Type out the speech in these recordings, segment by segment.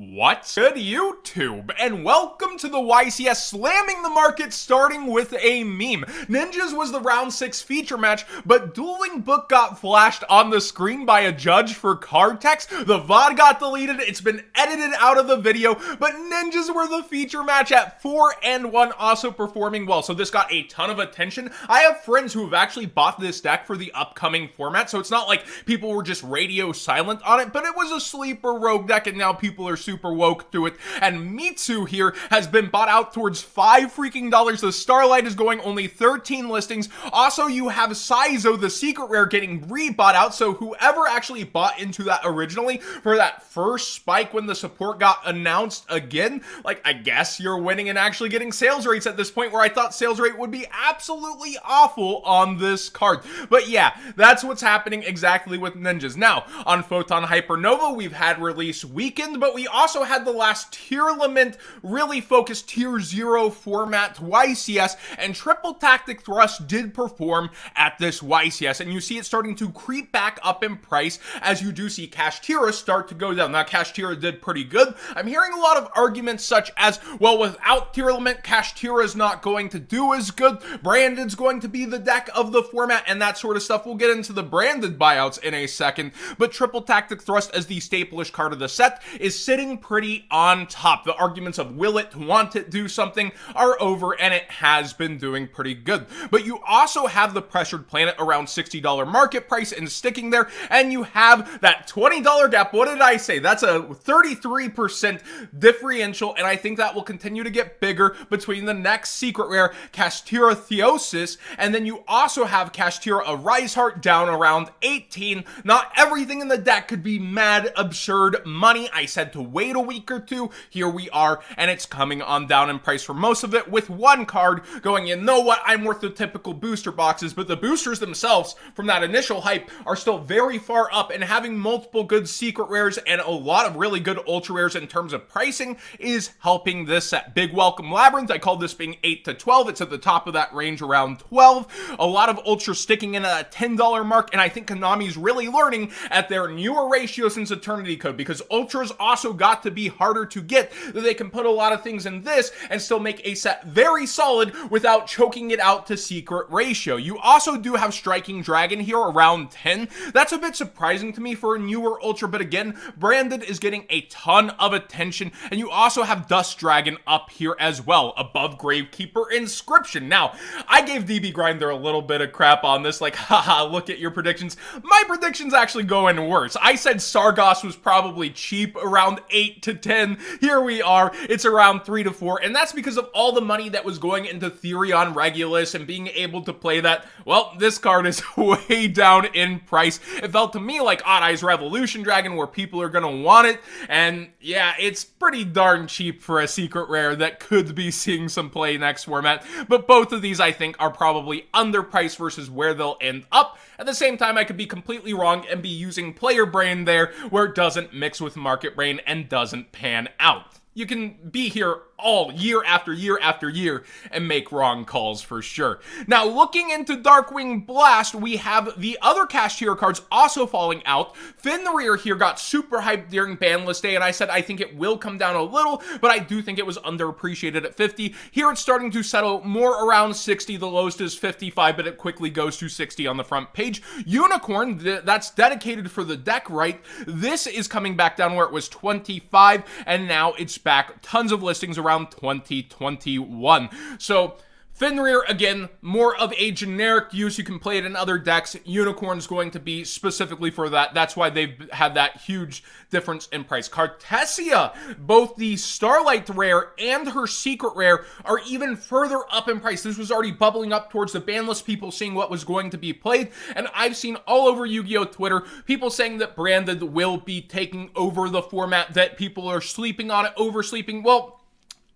What's good, YouTube? And welcome to the YCS slamming the market, starting with a meme. Ninjas was the round 6 feature match, but Dueling Book got flashed on the screen by a judge for card text. The VOD got deleted, it's been edited out of the video, but Ninjas were the feature match at 4-1, also performing well. So this got a ton of attention. I have friends who have actually bought this deck for the upcoming format, so it's not like people were just radio silent on it, but it was a sleeper rogue deck, and now people are super woke to it. And Mitsu here has been bought out towards $5 freaking. The Starlight is going only 13 listings. Also, you have Saizo, the secret rare, getting rebought out. So whoever actually bought into that originally for that first spike when the support got announced again, like, I guess you're winning and actually getting sales rates at this point, where I thought sales rate would be absolutely awful on this card. But yeah, that's what's happening exactly with Ninjas. Now, on Photon Hypernova, we've had release weekend, but we also had the last tier limit, really focused tier 0 format YCS, and Triple Tactic Thrust did perform at this YCS, and you see it starting to creep back up in price as you do see Kashtira start to go down. Now, Kashtira did pretty good. I'm hearing a lot of arguments such as, well, without tier limit, Kashtira is not going to do as good, Branded's going to be the deck of the format, and that sort of stuff. We'll get into the branded buyouts in a second, but Triple Tactic Thrust as the staple-ish card of the set is sitting pretty on top. The arguments of will it, want it, do something are over, and it has been doing pretty good. But you also have the Pressured Planet around $60 market price and sticking there, and you have that $20 gap. What did I say? That's a 33% differential, and I think that will continue to get bigger between the next secret rare, Kashtira Theosis, and then you also have Kashtira Arise Heart down around 18. Not everything in the deck could be mad absurd money. I said to wait a week or two. Here we are, and it's coming on down in price for most of it, with one card going, you know what, I'm worth the typical booster boxes, but the boosters themselves from that initial hype are still very far up, and having multiple good secret rares and a lot of really good ultra rares in terms of pricing is helping this set. Big welcome Labyrinth. I called this being 8 to 12. It's at the top of that range around 12. A lot of ultra sticking in at that $10 mark, and I think Konami's really learning at their newer ratio since Eternity Code, because ultras also got to be harder to get, that they can put a lot of things in this and still make a set very solid without choking it out to secret ratio. You also do have Striking Dragon here around 10. That's a bit surprising to me for a newer ultra, but again, Branded is getting a ton of attention, and you also have Dust Dragon up here as well, above Gravekeeper Inscription. Now, I gave DB Grinder a little bit of crap on this, like, haha, look at your predictions. My predictions actually going worse. I said Sargos was probably cheap, around 8 to 10. Here we are, it's around 3 to 4, and that's because of all the money that was going into Therion Regulus and being able to play that. Well, this card is way down in price. It felt to me like Odd Eyes Revolution Dragon, where people are gonna want it, and yeah, it's pretty darn cheap for a secret rare that could be seeing some play next format, but both of these I think are probably underpriced versus where they'll end up. At the same time, I could be completely wrong and be using player brain there, where it doesn't mix with market brain and doesn't pan out. You can be here all year after year after year and make wrong calls for sure. Now, looking into Darkwing Blast, we have the other Kashtira cards also falling out. Fenrir here got super hyped during Banlist Day, and I said I think it will come down a little, but I do think it was underappreciated at 50. Here it's starting to settle more around 60. The lowest is 55, but it quickly goes to 60 on the front page. Unicorn, that's dedicated for the deck, right? This is coming back down where it was 25, and now it's back. Tons of listings around 2021. So Fenrir, again, more of a generic use. You can play it in other decks. Unicorn's going to be specifically for that. That's why they've had that huge difference in price. Cartesia, both the Starlight rare and her secret rare are even further up in price. This was already bubbling up towards the ban list, people seeing what was going to be played, and I've seen all over Yu-Gi-Oh! Twitter people saying that Branded will be taking over the format, that people are sleeping on it, oversleeping. Well,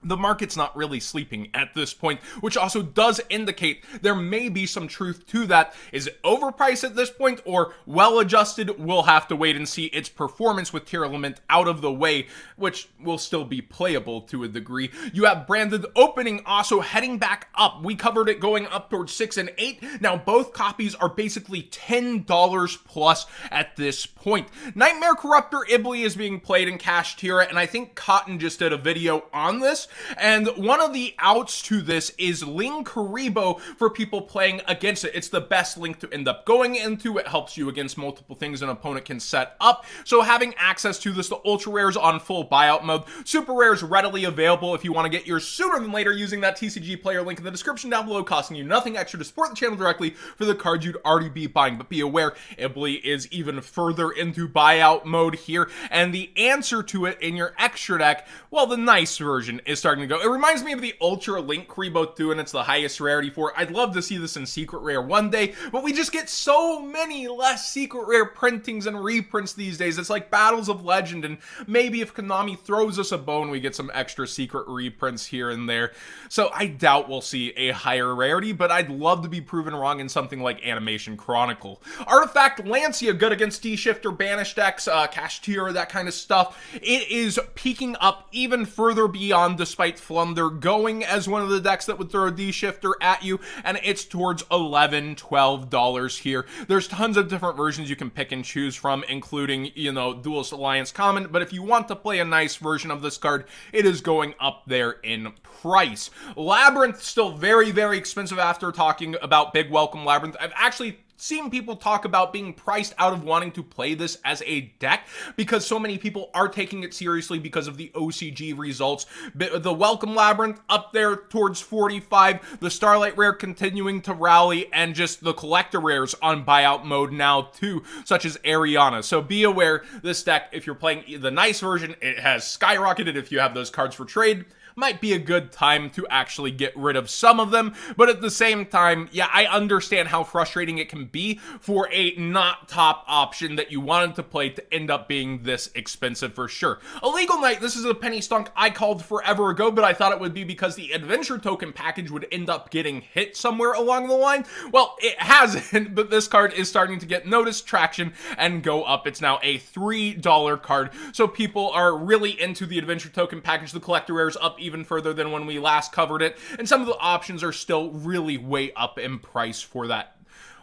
the market's not really sleeping at this point, which also does indicate there may be some truth to that. Is it overpriced at this point or well adjusted? We'll have to wait and see its performance with tier limit out of the way, which will still be playable to a degree. You have branded opening also heading back up. We covered it going up towards 6 and 8. Now both copies are basically $10 plus at this point. Nightmare Corruptor Ibly is being played in cash tier, and I think Cotton just did a video on this. And one of the outs to this is Ling Karibo for people playing against it. It's the best link to end up going into. It helps you against multiple things an opponent can set up. So having access to this, the ultra rares on full buyout mode, super rares readily available if you want to get yours sooner than later using that TCG player link in the description down below, costing you nothing extra to support the channel directly for the cards you'd already be buying. But be aware, Ibly is even further into buyout mode here, and the answer to it in your extra deck, well, the nice version is starting to go. It reminds me of the Ultra Link Karibo 2, and it's the highest rarity for it. I'd love to see this in Secret Rare one day, but we just get so many less Secret Rare printings and reprints these days. It's like Battles of Legend, and maybe if Konami throws us a bone, we get some extra secret reprints here and there. So I doubt we'll see a higher rarity, but I'd love to be proven wrong in something like Animation Chronicle. Artifact Lancia, good against D-Shifter, Banish decks, Cash Tier, that kind of stuff. It is peaking up even further beyond, despite Flunder going as one of the decks that would throw a D-Shifter at you, and it's towards $11, $12 here. There's tons of different versions you can pick and choose from, including, you know, Duelist Alliance Common, but if you want to play a nice version of this card, it is going up there in price. Labyrinth, still very, very expensive after talking about Big Welcome Labyrinth. I've actually seen people talk about being priced out of wanting to play this as a deck because so many people are taking it seriously because of the OCG results. The Welcome Labyrinth up there towards 45, the Starlight Rare continuing to rally, and just the collector rares on buyout mode now too, such as Ariana. So be aware, this deck, if you're playing the nice version, it has skyrocketed. If you have those cards for trade, might be a good time to actually get rid of some of them, but at the same time, yeah, I understand how frustrating it can be for a not top option that you wanted to play to end up being this expensive for sure. Illegal Knight, this is a penny stunk I called forever ago, but I thought it would be because the adventure token package would end up getting hit somewhere along the line. Well, it hasn't, but this card is starting to get noticed, traction, and go up. It's now a $3 card, so people are really into the adventure token package. The collector rares up even further than when we last covered it, and some of the options are still really way up in price for that.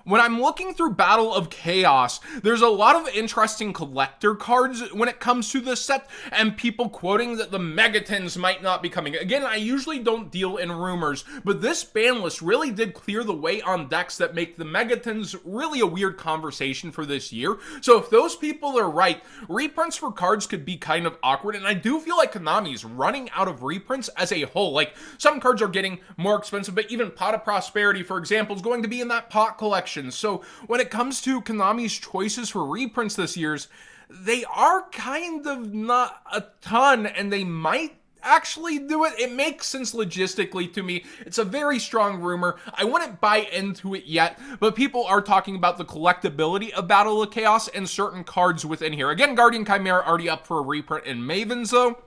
When I'm looking through Battle of Chaos, there's a lot of interesting collector cards when it comes to this set, and people quoting that the Megatons might not be coming. Again, I usually don't deal in rumors, but this ban list really did clear the way on decks that make the Megatons really a weird conversation for this year. So if those people are right, reprints for cards could be kind of awkward, and I do feel like Konami's running out of reprints as a whole. Like, some cards are getting more expensive, but even Pot of Prosperity, for example, is going to be in that pot collection. So when it comes to Konami's choices for reprints this year, they are kind of not a ton, and they might actually do it. It makes sense logistically to me. It's a very strong rumor. I wouldn't buy into it yet, but people are talking about the collectability of Battle of Chaos and certain cards within here. Again, Guardian Chimera already up for a reprint in Mavens though,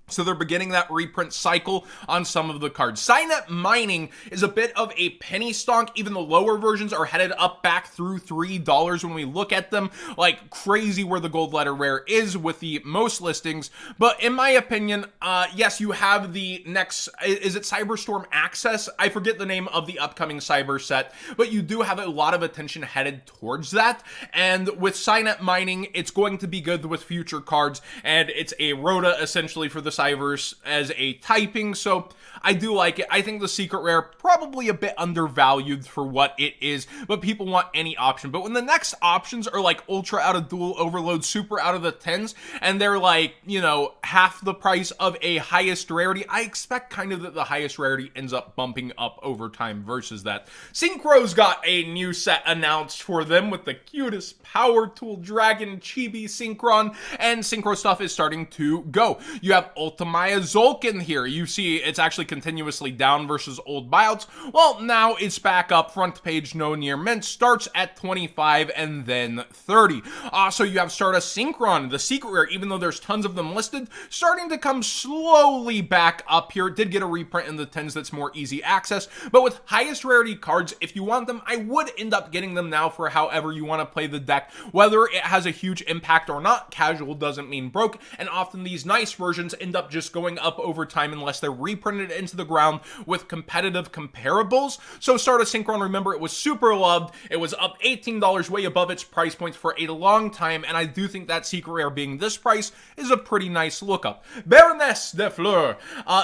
so they're beginning that reprint cycle on some of the cards. Cynet Mining is a bit of a penny stonk. Even the lower versions are headed up back through $3 when we look at them. Like crazy where the gold letter rare is with the most listings. But in my opinion, yes, you have the next, is it Cyberstorm Access? I forget the name of the upcoming Cyber set, but you do have a lot of attention headed towards that. And with Cynet Mining, it's going to be good with future cards, and it's a Rhoda essentially for the Cyberse as a typing, so I do like it. I think the secret rare probably a bit undervalued for what it is, but people want any option. But when the next options are like ultra out of dual overload, super out of the 10s, and they're like, you know, half the price of a highest rarity, I expect kind of that the highest rarity ends up bumping up over time versus that. Synchro's got a new set announced for them with the cutest power tool dragon chibi Synchron, and Synchro stuff is starting to go. You have Ultimaya Zolkin here. You see it's actually continuously down versus old buyouts. Well, now it's back up. Front page, no near mint. Starts at 25 and then 30. So you have Stardust Synchron, the secret rare, even though there's tons of them listed, starting to come slowly back up here. It did get a reprint in the 10s that's more easy access, but with highest rarity cards, if you want them, I would end up getting them now for however you want to play the deck. Whether it has a huge impact or not, casual doesn't mean broke, and often these nice versions end up just going up over time unless they're reprinted into the ground with competitive comparables. So Stardust Synchron, remember, it was super loved. It was up $18, way above its price points for a long time, and I do think that secret rare being this price is a pretty nice lookup. Baroness de Fleur.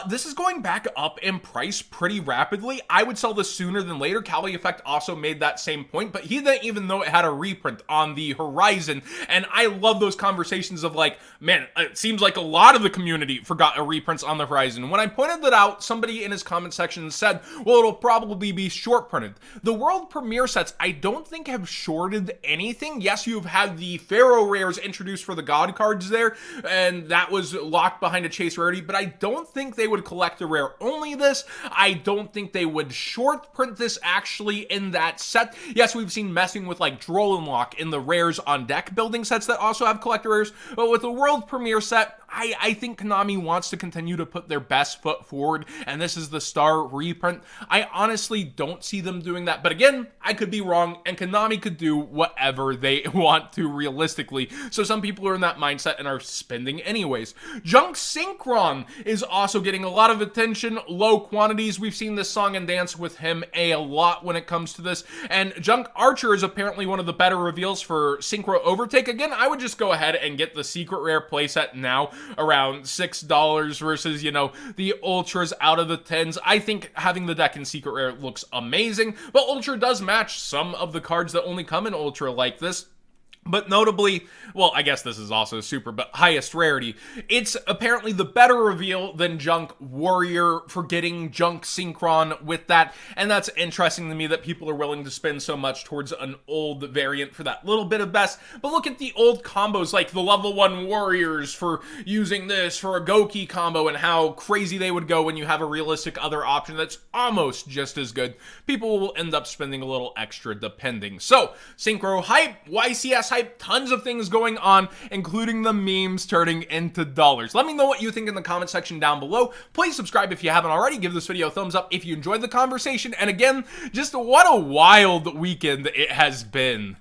This is going back up in price pretty rapidly. I would sell this sooner than later. Cali Effect also made that same point, but he didn't even know it had a reprint on the horizon, and I love those conversations of like, man, it seems like a lot of the community forgot a reprint on the horizon. When I pointed that out, somebody in his comment section said, well, it'll probably be short printed. The world premiere sets, I don't think have shorted anything. Yes, you've had the Pharaoh rares introduced for the God cards there, and that was locked behind a chase rarity, but I don't think they would collect a rare only this. I don't think they would short print this actually in that set. Yes, we've seen messing with like Droll Lock in the rares on deck building sets that also have collector rares, but with the world premiere set, I think Konami wants to continue to put their best foot forward, and this is the star reprint. I honestly don't see them doing that, but again, I could be wrong, and Konami could do whatever they want to realistically, so some people are in that mindset and are spending anyways. Junk Synchron is also getting a lot of attention, low quantities. We've seen this song and dance with him a lot when it comes to this, and Junk Archer is apparently one of the better reveals for Synchro Overtake. Again, I would just go ahead and get the secret rare playset now, around $6 versus, you know, the Ultras out of the 10s. I think having the deck in secret rare looks amazing, but Ultra does match some of the cards that only come in Ultra like this. But notably, well, I guess this is also super, but highest rarity. It's apparently the better reveal than Junk Warrior for getting Junk Synchron with that. And that's interesting to me that people are willing to spend so much towards an old variant for that little bit of best. But look at the old combos, like the level 1 Warriors for using this for a Goki combo and how crazy they would go when you have a realistic other option that's almost just as good. People will end up spending a little extra depending. So, Synchro hype, YCS hype, tons of things going on, including the memes turning into dollars. Let me know what you think in the comment section down below. Please subscribe if you haven't already. Give this video a thumbs up if you enjoyed the conversation. And again, just what a wild weekend it has been.